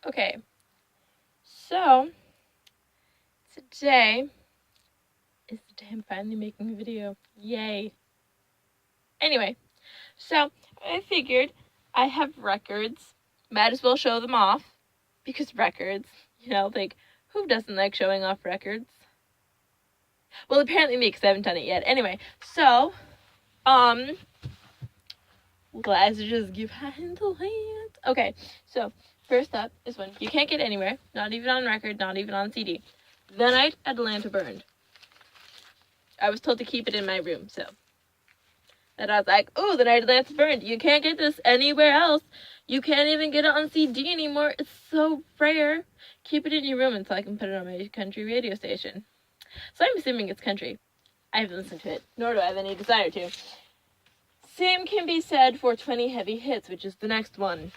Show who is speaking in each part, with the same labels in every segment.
Speaker 1: Okay, so today is the day I'm finally making a video. Yay. Anyway, so I figured I have records. Might as well show them off. Because records, like, who doesn't like showing off records? Well, apparently me, because I haven't done it yet. Anyway, so, let's just give hand to hand. Okay, so, first up is one you can't get anywhere, not even on record, not even on CD. The Night Atlanta Burned. I was told to keep it in my room, so. And I was like, oh, The Night Atlanta Burned. You can't get this anywhere else. You can't even get it on CD anymore. It's so rare. Keep it in your room until I can put it on my country radio station. So I'm assuming it's country. I haven't listened to it, nor do I have any desire to. Same can be said for 20 Heavy Hits, which is the next one.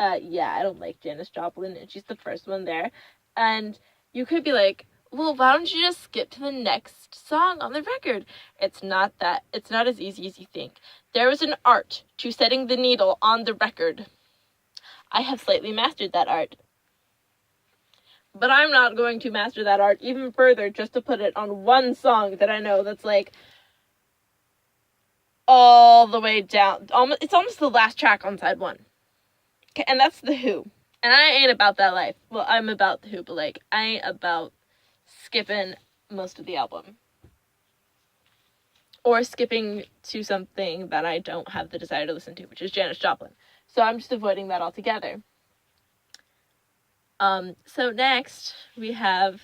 Speaker 1: Yeah, I don't like Janis Joplin, and she's the first one there. And you could be like, well, why don't you just skip to the next song on the record? It's not as easy as you think. There is an art to setting the needle on the record. I have slightly mastered that art. But I'm not going to master that art even further just to put it on one song that I know that's like all the way down. It's almost the last track on side one. Okay, and that's The Who. And I ain't about that life. Well, I'm about The Who, but like, I ain't about skipping most of the album. Or skipping to something that I don't have the desire to listen to, which is Janis Joplin. So I'm just avoiding that altogether. So next, we have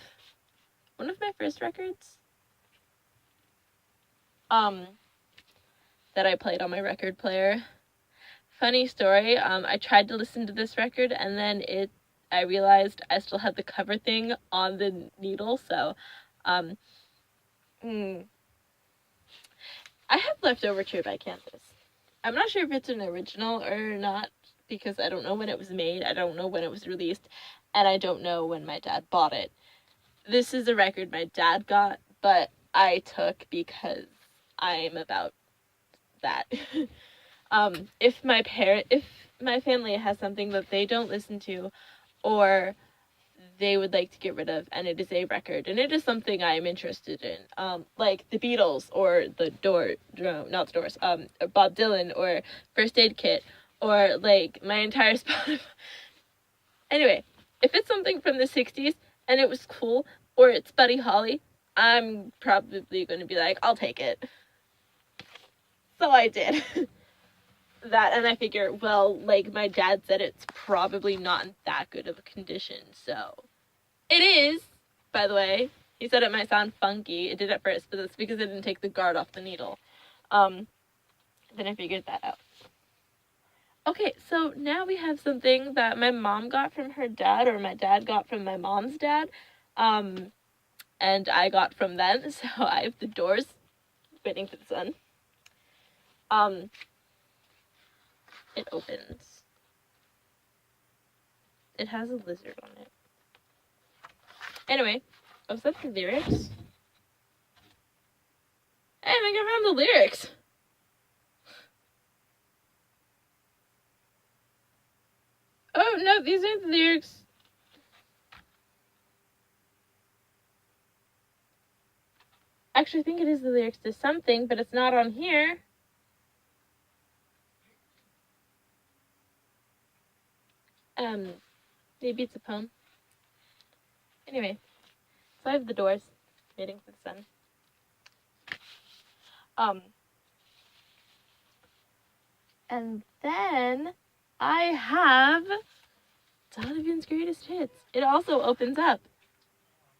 Speaker 1: one of my first records. That I played on my record player. Funny story, I tried to listen to this record, and then I realized I still had the cover thing on the needle, so, I have Leftover True by Kansas. I'm not sure if it's an original or not, because I don't know when it was made, I don't know when it was released, and I don't know when my dad bought it. This is a record my dad got, but I took because I'm about that. If my family has something that they don't listen to, or they would like to get rid of, and it is a record, and it is something I am interested in, like the Beatles, or not the Doors, or Bob Dylan, or First Aid Kit, or like my entire Spotify. Anyway, if it's something from the 60s, and it was cool, or it's Buddy Holly, I'm probably going to be like, I'll take it. So I did. That, and I figure, well, like my dad said, it's probably not in that good of a condition, so it is, by the way. He said it might sound funky. It did at first, but that's because I didn't take the guard off the needle. Then I figured that out. Okay, so now we have something that my mom got from her dad, or my dad got from my mom's dad, and I got from them. So I have The Doors, Waiting for the Sun. It opens. It has a lizard on it. Anyway, was that the lyrics? Hey, I think I found the lyrics. Oh, no, these aren't the lyrics. Actually, I think it is the lyrics to something, but it's not on here. Maybe it's a poem. Anyway, so I have The Doors, Waiting for the Sun. And then I have Donovan's Greatest Hits. It also opens up.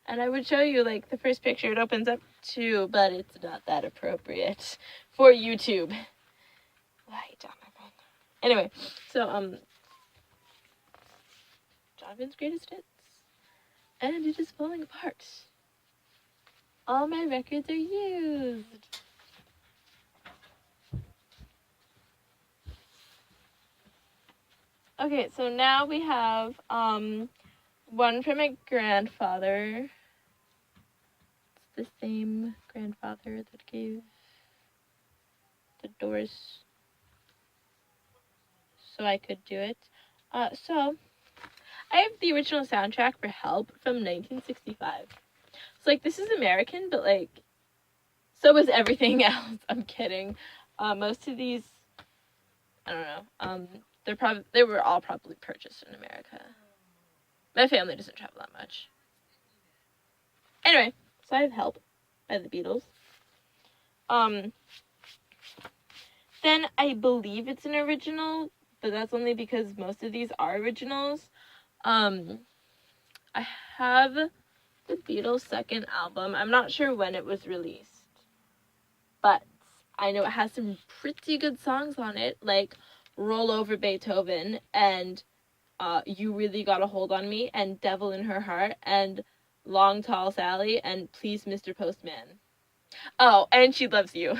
Speaker 1: And I would show you, like, the first picture it opens up to, but it's not that appropriate for YouTube. Why, Donovan? Anyway, so, Donovan's Greatest Hits. And it is falling apart. All my records are used. Okay, so now we have, one from my grandfather. It's the same grandfather that gave The Doors so I could do it. So I have the original soundtrack for Help from 1965. So like this is American, but like so is everything else. I'm kidding. Most of these, I don't know. They were all probably purchased in America. My family doesn't travel that much. Anyway, so I have Help by the Beatles. Then I believe it's an original, but that's only because most of these are originals. I have the Beatles' second album. I'm not sure when it was released, but I know it has some pretty good songs on it, like Roll Over Beethoven and You Really Got a Hold on Me and Devil in Her Heart and Long Tall Sally and Please Mr. Postman. Oh, and She Loves You.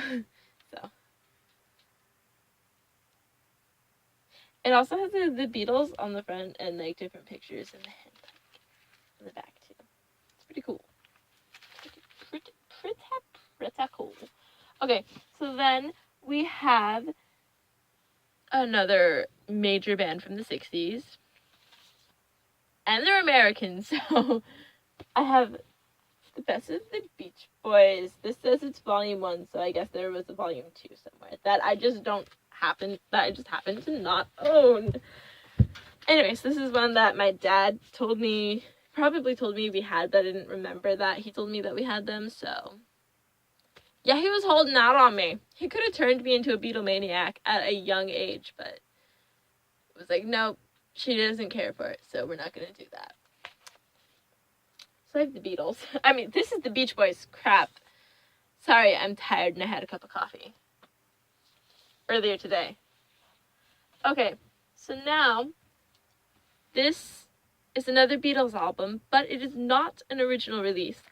Speaker 1: So it also has the Beatles on the front and like different pictures in the back too. It's pretty cool. Pretty cool. Okay, so then we have another major band from the 60s. And they're American, so I have the Best of the Beach Boys. This says it's volume 1, so I guess there was a volume 2 somewhere that I just happen to not own. Anyways, this is one that my dad probably told me we had, but I didn't remember that. He told me that we had them, so yeah, he was holding out on me. He could have turned me into a Beatlemaniac at a young age, but it was like, nope, she doesn't care for it, so we're not going to do that. So I have the Beatles. I mean, this is the Beach Boys. Crap. Sorry, I'm tired and I had a cup of coffee earlier today. Okay, so now this is another Beatles album, but it is not an original release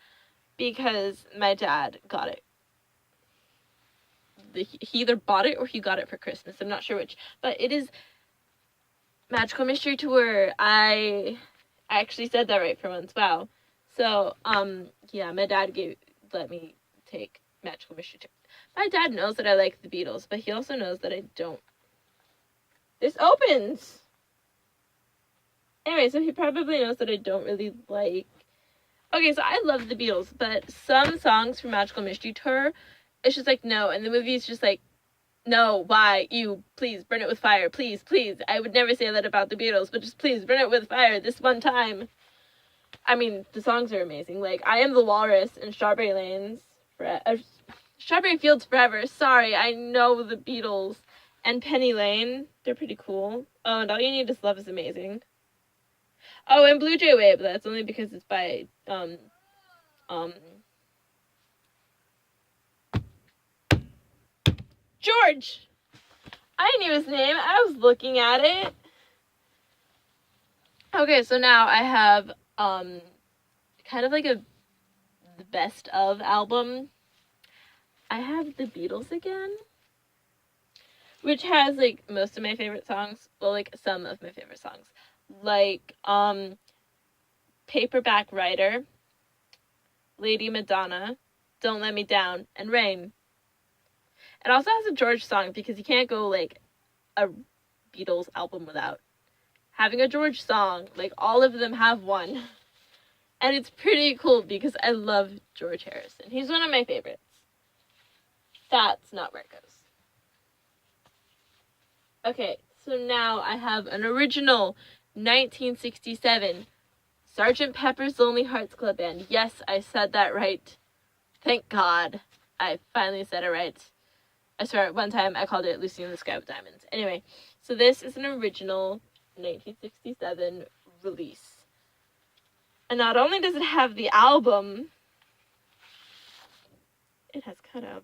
Speaker 1: because my dad got it. He either bought it or he got it for Christmas. I'm not sure which, but it is Magical Mystery Tour. I actually said that right for once. Wow. So, yeah, my dad let me take Magical Mystery Tour. My dad knows that I like the Beatles, but he also knows that I don't. This opens! Anyway, so he probably knows that I don't really like. Okay, so I love the Beatles, but some songs from Magical Mystery Tour, it's just like, no, and the movie's just like, no, why, you, please, burn it with fire, please, please. I would never say that about the Beatles, but just please, burn it with fire this one time. I mean, the songs are amazing. Like, I Am the Walrus and Strawberry Fields Forever. Sorry, I know the Beatles. And Penny Lane, they're pretty cool. Oh, and All You Need Is Love is amazing. Oh, and Blue Jay Way, but that's only because it's by, George! I knew his name. I was looking at it. Okay, so now I have, kind of like the best of album. I have the Beatles again, which has, like, most of my favorite songs. Well, like, some of my favorite songs. Like, Paperback Writer, Lady Madonna, Don't Let Me Down, and Rain. It also has a George song because you can't go, like, a Beatles album without having a George song. Like, all of them have one. And it's pretty cool because I love George Harrison. He's one of my favorites. That's not where it goes. Okay, so now I have an original 1967 Sgt. Pepper's Lonely Hearts Club Band. Yes, I said that right. Thank God. I finally said it right. I swear, at one time I called it Lucy in the Sky with Diamonds. Anyway, so this is an original 1967 release. And not only does it have the album, it has cutouts.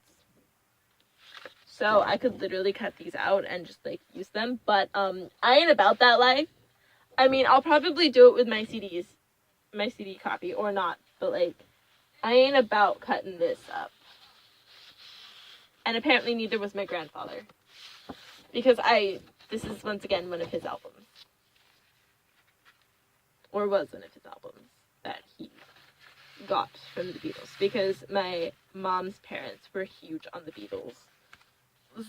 Speaker 1: So I could literally cut these out and just, like, use them. But, I ain't about that life. I mean, I'll probably do it with my CDs. My CD copy, or not. But, like, I ain't about cutting this up. And apparently neither was my grandfather. Because this is, once again, one of his albums. Or was one of his albums that he got from the Beatles. Because my mom's parents were huge on the Beatles.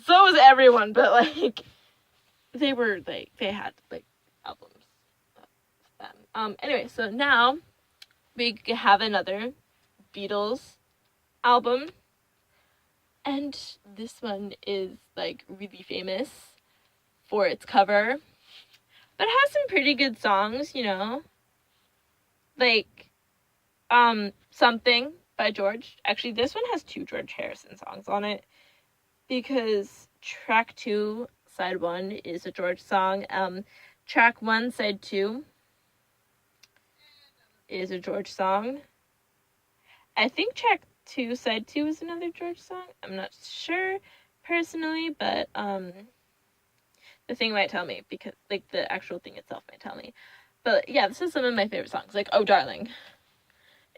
Speaker 1: So was everyone, but, like, they had, like, albums. Anyway, so now we have another Beatles album, and this one is like really famous for its cover, but it has some pretty good songs, you know, like Something by George. Actually, this one has 2 George Harrison songs on it, because track 2 side 1 is a George song. Track 1 side 2 is a George song. I think track 2 side 2 is another George song. I'm not sure personally, but the thing might tell me, because like the actual thing itself might tell me. But yeah, this is some of my favorite songs, like Oh Darling.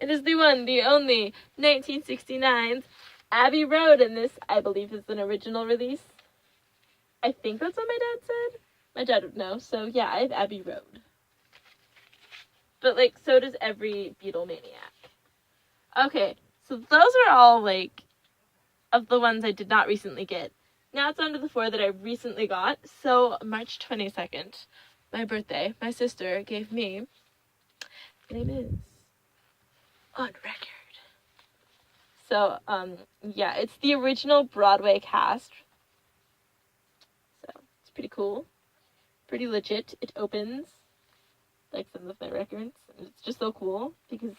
Speaker 1: It is the one, the only 1969's Abbey Road, and this, I believe, is an original release. I think that's what my dad said. My dad would know, so yeah, I have Abbey Road. But like, so does every Beatlemaniac. Okay, so those are all like of the ones I did not recently get. Now it's on to the 4 that I recently got. So March 22nd, my birthday, my sister gave me, my name is On Record. So yeah, it's the original Broadway cast. So it's pretty cool, pretty legit. It opens like some of my records, and it's just so cool because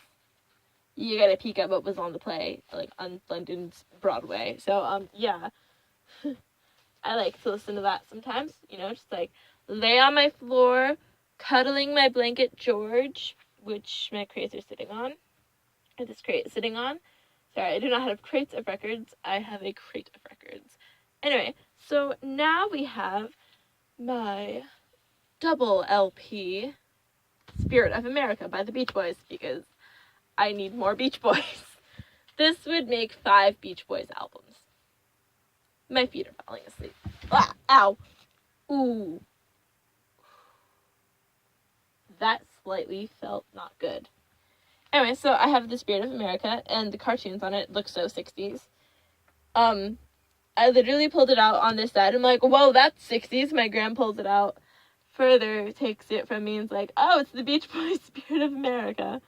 Speaker 1: you get a peek at what was on the play, like on London's Broadway. So yeah. I like to listen to that sometimes, you know, just like lay on my floor, cuddling my blanket George, which my crates are sitting on, or this crate is sitting on. Sorry, I do not have crates of records, I have a crate of records. Anyway, so now we have my double LP, Spirit of America by the Beach Boys, because I need more Beach Boys. This would make 5 Beach Boys albums. My feet are falling asleep. Ah, ow. Ooh. That slightly felt not good. Anyway, so I have the Spirit of America, and the cartoons on it look so 60s. I literally pulled it out on this side. I'm like, whoa, that's 60s. My gram pulls it out further, takes it from me, and is like, oh, it's the Beach Boys Spirit of America.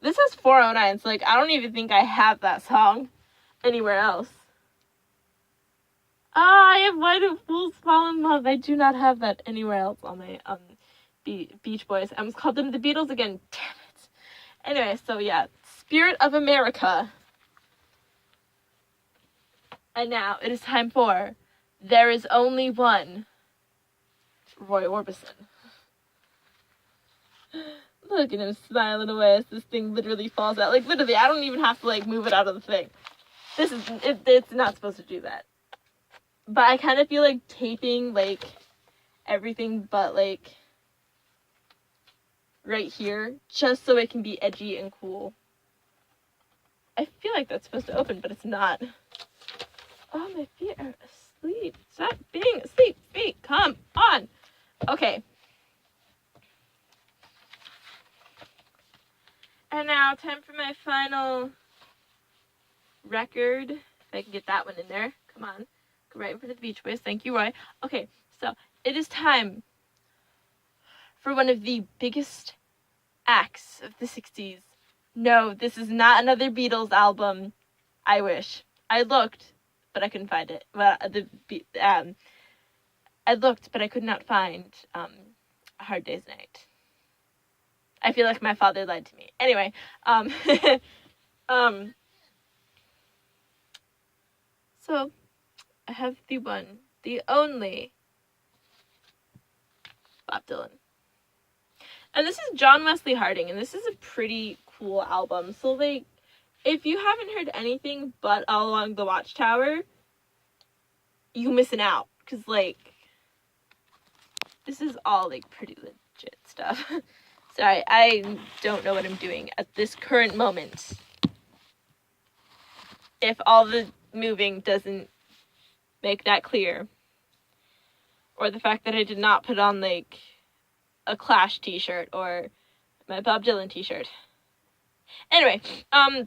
Speaker 1: This has 409, so like, I don't even think I have that song anywhere else. I have Why Do Fools Fall in Love. I do not have that anywhere else on my Beach Boys. I almost called them the Beatles again. Damn it. Anyway, so yeah, Spirit of America. And now it is time for There Is Only One. Roy Orbison. Look at him smiling away as this thing literally falls out. Like, literally, I don't even have to, like, move it out of the thing. It's not supposed to do that. But I kind of feel like taping, like, everything but, like, right here, just so it can be edgy and cool. I feel like that's supposed to open, but it's not. Oh, my feet are asleep. Stop being asleep, feet. Come on. Okay. And now, time for my final record. If I can get that one in there. Come on. Right in front of the Beach Boys. Thank you, Roy. Okay, so it is time for one of the biggest acts of the 60s. No, this is not another Beatles album. I wish. I looked, but I couldn't find it. Well, I looked, but I could not find A Hard Day's Night. I feel like my father lied to me. Anyway, so I have the one, the only Bob Dylan. And this is John Wesley Harding, and this is a pretty cool album. So, like, if you haven't heard anything but All Along the Watchtower, you're missing out. Because, like, this is all, like, pretty legit stuff. Sorry, I don't know what I'm doing at this current moment. If all the moving doesn't make that clear. Or the fact that I did not put on, like, a Clash t-shirt or my Bob Dylan t-shirt. Anyway, that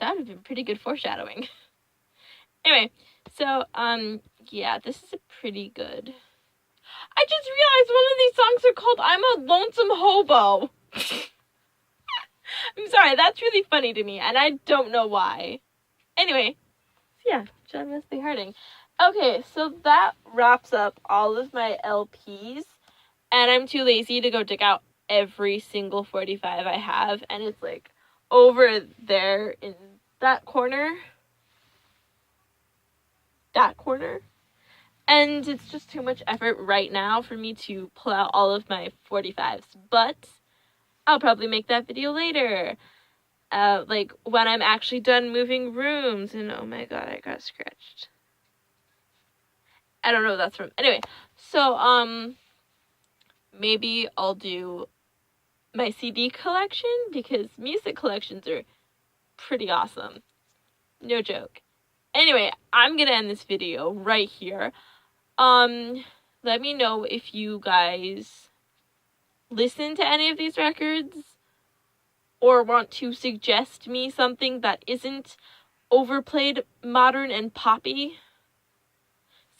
Speaker 1: would have been pretty good foreshadowing. Anyway, so, yeah, this is a pretty good... I just realized one of these songs are called I'm a Lonesome Hobo. I'm sorry, that's really funny to me, and I don't know why. Anyway, yeah, John Wesley Harding. Okay, so that wraps up all of my LPs, and I'm too lazy to go dig out every single 45 I have, and it's like over there in that corner. And it's just too much effort right now for me to pull out all of my 45s, but I'll probably make that video later. Like when I'm actually done moving rooms, and oh my god, I got scratched. I don't know what that's from. Anyway, so maybe I'll do my CD collection, because music collections are pretty awesome. No joke. Anyway, I'm gonna end this video right here. Let me know if you guys listen to any of these records or want to suggest me something that isn't overplayed, modern, and poppy.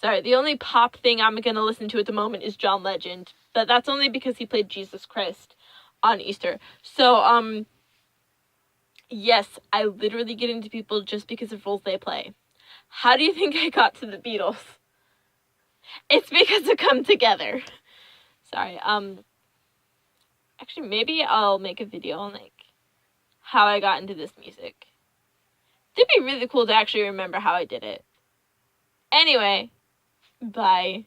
Speaker 1: Sorry, the only pop thing I'm gonna listen to at the moment is John Legend, but that's only because he played Jesus Christ on Easter. So, yes, I literally get into people just because of roles they play. How do you think I got to the Beatles? It's because of Come Together. Sorry, actually, maybe I'll make a video on, like, how I got into this music. It'd be really cool to actually remember how I did it. Anyway, bye.